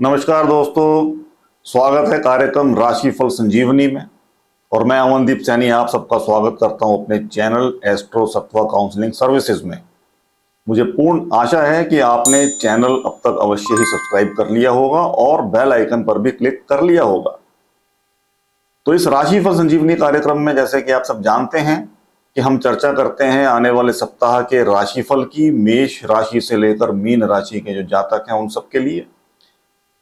नमस्कार दोस्तों, स्वागत है कार्यक्रम राशिफल संजीवनी में। और मैं अमनदीप सैनी आप सबका स्वागत करता हूं अपने चैनल एस्ट्रो सत्वा काउंसलिंग सर्विसेज में। मुझे पूर्ण आशा है कि आपने चैनल अब तक अवश्य ही सब्सक्राइब कर लिया होगा और बेल आइकन पर भी क्लिक कर लिया होगा। तो इस राशिफल संजीवनी कार्यक्रम में जैसे कि आप सब जानते हैं कि हम चर्चा करते हैं आने वाले सप्ताह के राशिफल की, मेष राशि से लेकर मीन राशि के जो जातक हैं उन सबके लिए।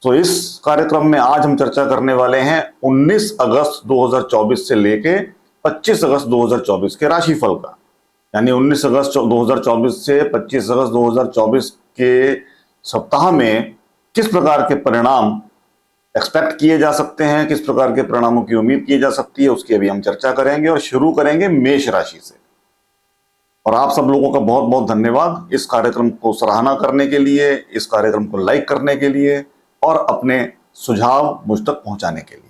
तो इस कार्यक्रम में आज हम चर्चा करने वाले हैं 19 अगस्त 2024 से लेके 25 अगस्त 2024 के राशिफल का। यानी 19 अगस्त 2024 से 25 अगस्त 2024 के सप्ताह में किस प्रकार के परिणाम एक्सपेक्ट किए जा सकते हैं, किस प्रकार के परिणामों की उम्मीद की जा सकती है, उसकी अभी हम चर्चा करेंगे। और शुरू करेंगे मेष राशि से। और आप सब लोगों का बहुत बहुत धन्यवाद इस कार्यक्रम को सराहना करने के लिए, इस कार्यक्रम को लाइक करने के लिए और अपने सुझाव मुझ तक पहुंचाने के लिए।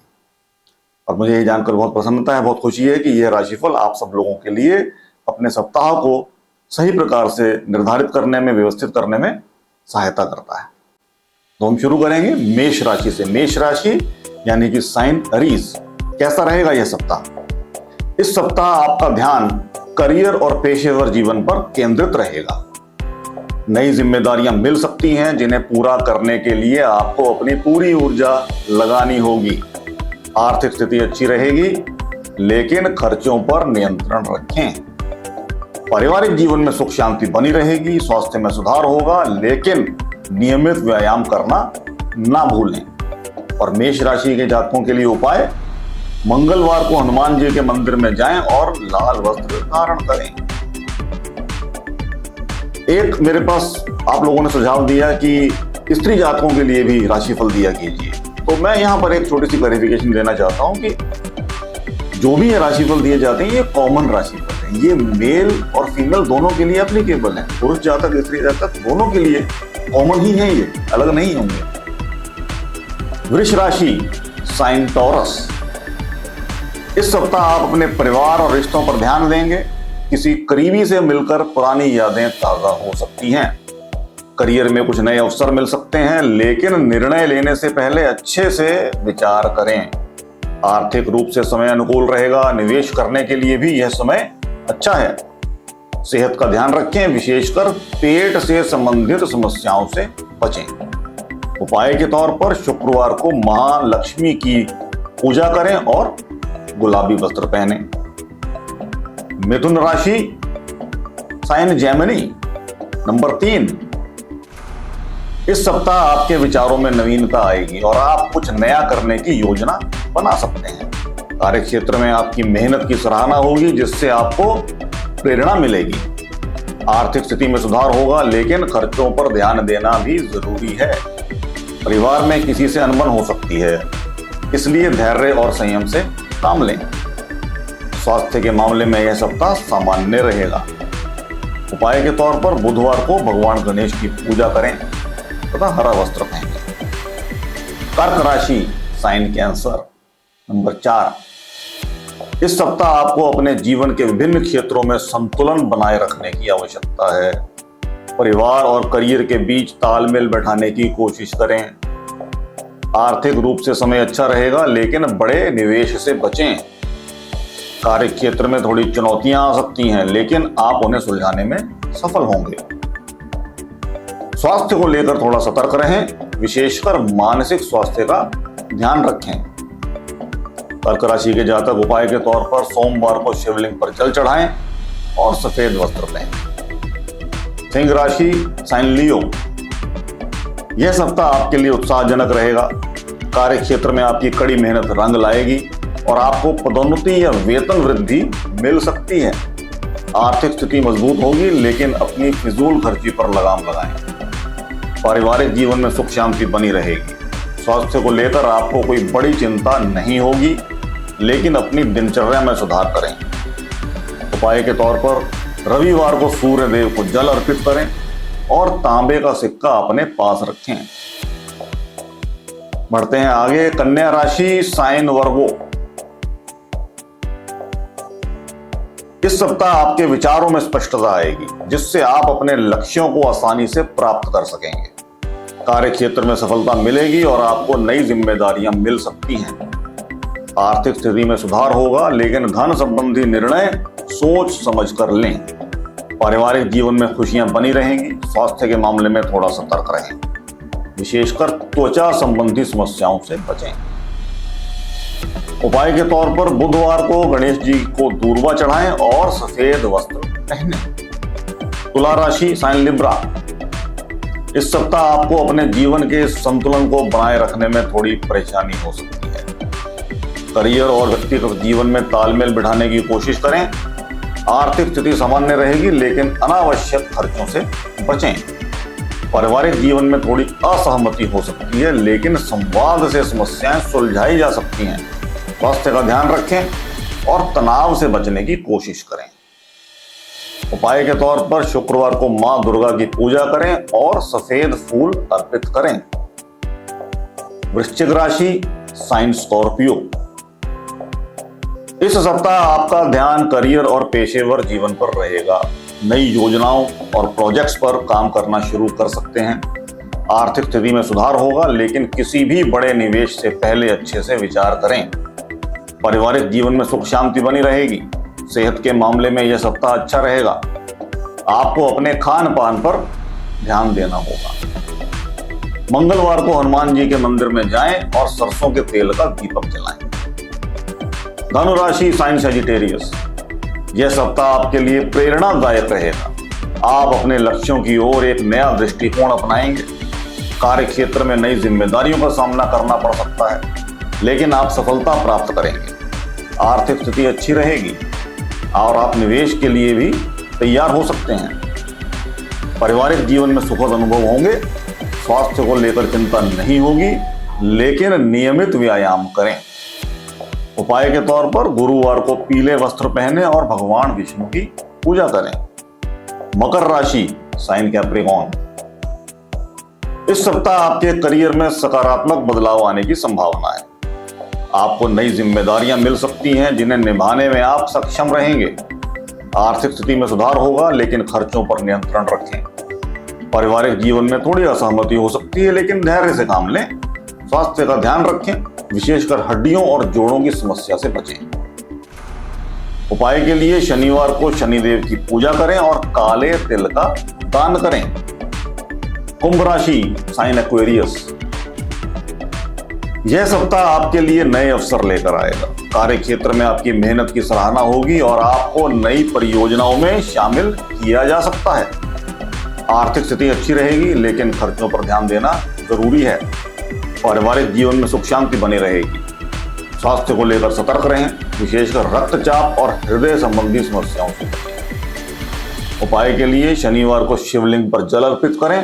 और मुझे ये जानकर बहुत प्रसन्नता है, बहुत खुशी है कि यह राशिफल आप सब लोगों के लिए अपने सप्ताह को सही प्रकार से निर्धारित करने में, व्यवस्थित करने में सहायता करता है। तो हम शुरू करेंगे मेष राशि से। मेष राशि यानी कि साइन अरीज, कैसा रहेगा यह सप्ताह? इस सप्ताह आपका ध्यान करियर और पेशेवर जीवन पर केंद्रित रहेगा। नई जिम्मेदारियां मिल सकती हैं जिन्हें पूरा करने के लिए आपको अपनी पूरी ऊर्जा लगानी होगी। आर्थिक स्थिति अच्छी रहेगी लेकिन खर्चों पर नियंत्रण रखें। पारिवारिक जीवन में सुख शांति बनी रहेगी, स्वास्थ्य में सुधार होगा लेकिन नियमित व्यायाम करना ना भूलें। और मेष राशि के जातकों के लिए उपाय, मंगलवार को हनुमान जी के मंदिर में जाएं और लाल वस्त्र धारण करें। एक मेरे पास आप लोगों ने सुझाव दिया कि स्त्री जातकों के लिए भी राशिफल दिया कीजिए, तो मैं यहां पर एक छोटी सी क्लैरिफिकेशन देना चाहता हूं कि जो भी ये राशिफल दिए जाते हैं ये कॉमन राशिफल है। ये मेल और फीमेल दोनों के लिए एप्लीकेबल है। पुरुष जातक, स्त्री जातक दोनों के लिए कॉमन ही है, ये अलग नहीं होंगे। वृष राशि साइन टॉरस, इस सप्ताह आप अपने परिवार और रिश्तों पर ध्यान देंगे। किसी करीबी से मिलकर पुरानी यादें ताजा हो सकती हैं। करियर में कुछ नए अवसर मिल सकते हैं लेकिन निर्णय लेने से पहले अच्छे से विचार करें। आर्थिक रूप से समय अनुकूल रहेगा, निवेश करने के लिए भी यह समय अच्छा है। सेहत का ध्यान रखें, विशेषकर पेट से संबंधित समस्याओं से बचें। उपाय के तौर पर शुक्रवार को महालक्ष्मी की पूजा करें और गुलाबी वस्त्र पहनें। मिथुन राशि साइन जेमिनी नंबर 3, इस सप्ताह आपके विचारों में नवीनता आएगी और आप कुछ नया करने की योजना बना सकते हैं। कार्य क्षेत्र में आपकी मेहनत की सराहना होगी जिससे आपको प्रेरणा मिलेगी। आर्थिक स्थिति में सुधार होगा लेकिन खर्चों पर ध्यान देना भी जरूरी है। परिवार में किसी से अनबन हो सकती है, इसलिए धैर्य और संयम से काम लें। स्वास्थ्य के मामले में यह सप्ताह सामान्य रहेगा। उपाय के तौर पर बुधवार को भगवान गणेश की पूजा करें तथा हरा वस्त्र पहनें। कर्क राशि साइन कैंसर नंबर 4, इस सप्ताह आपको अपने जीवन के विभिन्न क्षेत्रों में संतुलन बनाए रखने की आवश्यकता है। परिवार और करियर के बीच तालमेल बैठाने की कोशिश करें। आर्थिक रूप से समय अच्छा रहेगा लेकिन बड़े निवेश से बचें। कार्य क्षेत्र में थोड़ी चुनौतियां आ सकती हैं लेकिन आप उन्हें सुलझाने में सफल होंगे। स्वास्थ्य को लेकर थोड़ा सतर्क रहें, विशेषकर मानसिक स्वास्थ्य का ध्यान रखें। कर्क राशि के जातक उपाय के तौर पर सोमवार को शिवलिंग पर जल चढ़ाएं और सफेद वस्त्र पहनें। सिंह राशि साइन लियो, यह सप्ताह आपके लिए उत्साहजनक रहेगा। कार्य क्षेत्र में आपकी कड़ी मेहनत रंग लाएगी और आपको पदोन्नति या वेतन वृद्धि मिल सकती है। आर्थिक स्थिति मजबूत होगी लेकिन अपनी फिजूल खर्ची पर लगाम लगाएं। पारिवारिक जीवन में सुख शांति बनी रहेगी। स्वास्थ्य को लेकर आपको कोई बड़ी चिंता नहीं होगी लेकिन अपनी दिनचर्या में सुधार करें। उपाय के तौर पर रविवार को सूर्य देव को जल अर्पित करें और तांबे का सिक्का अपने पास रखें। बढ़ते हैं आगे, कन्या राशि साइन वर्गो, इस सप्ताह आपके विचारों में स्पष्टता आएगी जिससे आप अपने लक्ष्यों को आसानी से प्राप्त कर सकेंगे। कार्य क्षेत्र में सफलता मिलेगी और आपको नई जिम्मेदारियां मिल सकती हैं। आर्थिक स्थिति में सुधार होगा, लेकिन धन संबंधी निर्णय सोच समझ कर लें। पारिवारिक जीवन में खुशियां बनी रहेंगी। स्वास्थ्य के मामले में थोड़ा सतर्क रहें, विशेषकर त्वचा संबंधी समस्याओं से बचें। उपाय के तौर पर बुधवार को गणेश जी को दूर्वा चढ़ाएं और सफेद वस्त्र पहनें। तुला राशि, साइन लिब्रा। इस सप्ताह आपको अपने जीवन के संतुलन को बनाए रखने में थोड़ी परेशानी हो सकती है। करियर और व्यक्तिगत जीवन में तालमेल बिठाने की कोशिश करें। आर्थिक स्थिति सामान्य रहेगी, लेकिन अनावश्यक खर्चों से बचें। पारिवारिक जीवन में थोड़ी असहमति हो सकती है, लेकिन संवाद से समस्याएं सुलझाई जा सकती हैं। स्वास्थ्य का ध्यान रखें और तनाव से बचने की कोशिश करें। उपाय के तौर पर शुक्रवार को मां दुर्गा की पूजा करें और सफेद फूल अर्पित करें। वृश्चिक राशि, साइन स्कॉर्पियो। इस सप्ताह आपका ध्यान करियर और पेशेवर जीवन पर रहेगा। नई योजनाओं और प्रोजेक्ट्स पर काम करना शुरू कर सकते हैं। आर्थिक स्थिति में सुधार होगा, लेकिन किसी भी बड़े निवेश से पहले अच्छे से विचार करें। पारिवारिक जीवन में सुख शांति बनी रहेगी। सेहत के मामले में यह सप्ताह अच्छा रहेगा। आपको अपने खान पान पर ध्यान देना होगा। मंगलवार को हनुमान जी के मंदिर में जाएं और सरसों के तेल का दीपक जलाएं। धनु राशि, साइन सजिटेरियस। यह सप्ताह आपके लिए प्रेरणादायक रहेगा। आप अपने लक्ष्यों की ओर एक नया दृष्टिकोण अपनाएंगे। कार्य क्षेत्र में नई जिम्मेदारियों का सामना करना पड़ सकता है, लेकिन आप सफलता प्राप्त करेंगे। आर्थिक स्थिति अच्छी रहेगी और आप निवेश के लिए भी तैयार हो सकते हैं। पारिवारिक जीवन में सुखद अनुभव होंगे। स्वास्थ्य को लेकर चिंता नहीं होगी, लेकिन नियमित व्यायाम करें। उपाय के तौर पर गुरुवार को पीले वस्त्र पहने और भगवान विष्णु की पूजा करें। मकर राशि, साइन कैप्रिकॉर्न। इस सप्ताह आपके करियर में सकारात्मक बदलाव आने की संभावना है। आपको नई जिम्मेदारियां मिल सकती हैं, जिन्हें निभाने में आप सक्षम रहेंगे। आर्थिक स्थिति में सुधार होगा, लेकिन खर्चों पर नियंत्रण रखें। पारिवारिक जीवन में थोड़ी असहमति हो सकती है, लेकिन धैर्य से काम लें। स्वास्थ्य का ध्यान रखें, विशेषकर हड्डियों और जोड़ों की समस्या से बचें। उपाय के लिए शनिवार को शनिदेव की पूजा करें और काले तिल का दान करें। कुंभ राशि, साइन एक्वेरियस। यह सप्ताह आपके लिए नए अवसर लेकर आएगा। कार्य क्षेत्र में आपकी मेहनत की सराहना होगी और आपको नई परियोजनाओं में शामिल किया जा सकता है। आर्थिक स्थिति अच्छी रहेगी, लेकिन खर्चों पर ध्यान देना जरूरी है। पारिवारिक जीवन में सुख शांति बनी रहेगी। स्वास्थ्य को लेकर सतर्क रहें, विशेषकर रक्तचाप और हृदय संबंधी समस्याओं से बचें। उपाय के लिए शनिवार को शिवलिंग पर जल अर्पित करें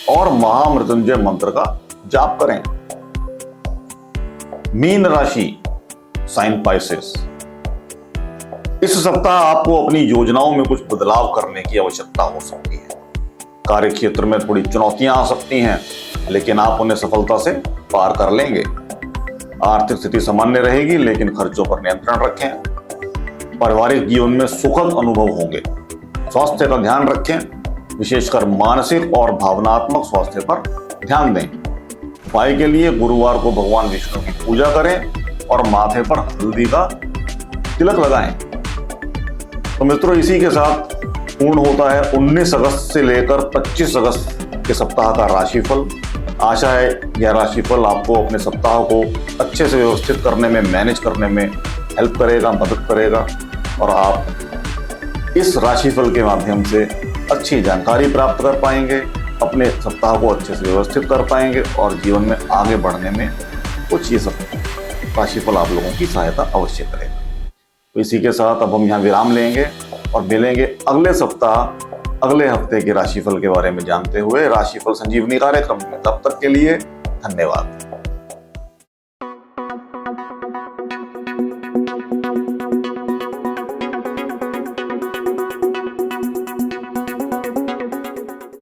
और महामृत्युंजय मंत्र का जाप करें। मीन राशि, साइन पाइसेस। इस सप्ताह आपको अपनी योजनाओं में कुछ बदलाव करने की आवश्यकता हो सकती है। कार्य क्षेत्र में थोड़ी चुनौतियां आ सकती हैं, लेकिन आप उन्हें सफलता से पार कर लेंगे। आर्थिक स्थिति सामान्य रहेगी, लेकिन खर्चों पर नियंत्रण रखें। पारिवारिक जीवन में सुखद अनुभव होंगे। स्वास्थ्य का ध्यान रखें, विशेषकर मानसिक और भावनात्मक स्वास्थ्य पर ध्यान दें। उपाय के लिए गुरुवार को भगवान विष्णु की पूजा करें और माथे पर हल्दी का तिलक लगाएं। तो मित्रों, इसी के साथ पूर्ण होता है 19 अगस्त से लेकर 25 अगस्त के सप्ताह का राशिफल। आशा है यह राशिफल आपको अपने सप्ताह को अच्छे से व्यवस्थित करने में, मैनेज करने में हेल्प करेगा, मदद करेगा और आप इस राशिफल के माध्यम से अच्छी जानकारी प्राप्त कर पाएंगे, अपने सप्ताह को अच्छे से व्यवस्थित कर पाएंगे और जीवन में आगे बढ़ने में कुछ ये सब राशिफल आप लोगों की सहायता अवश्य करेगा। तो इसी के साथ अब हम यहाँ विराम लेंगे और मिलेंगे अगले सप्ताह अगले हफ्ते के राशिफल के बारे में जानते हुए राशिफल संजीवनी कार्यक्रम में। तब तक के लिए धन्यवाद।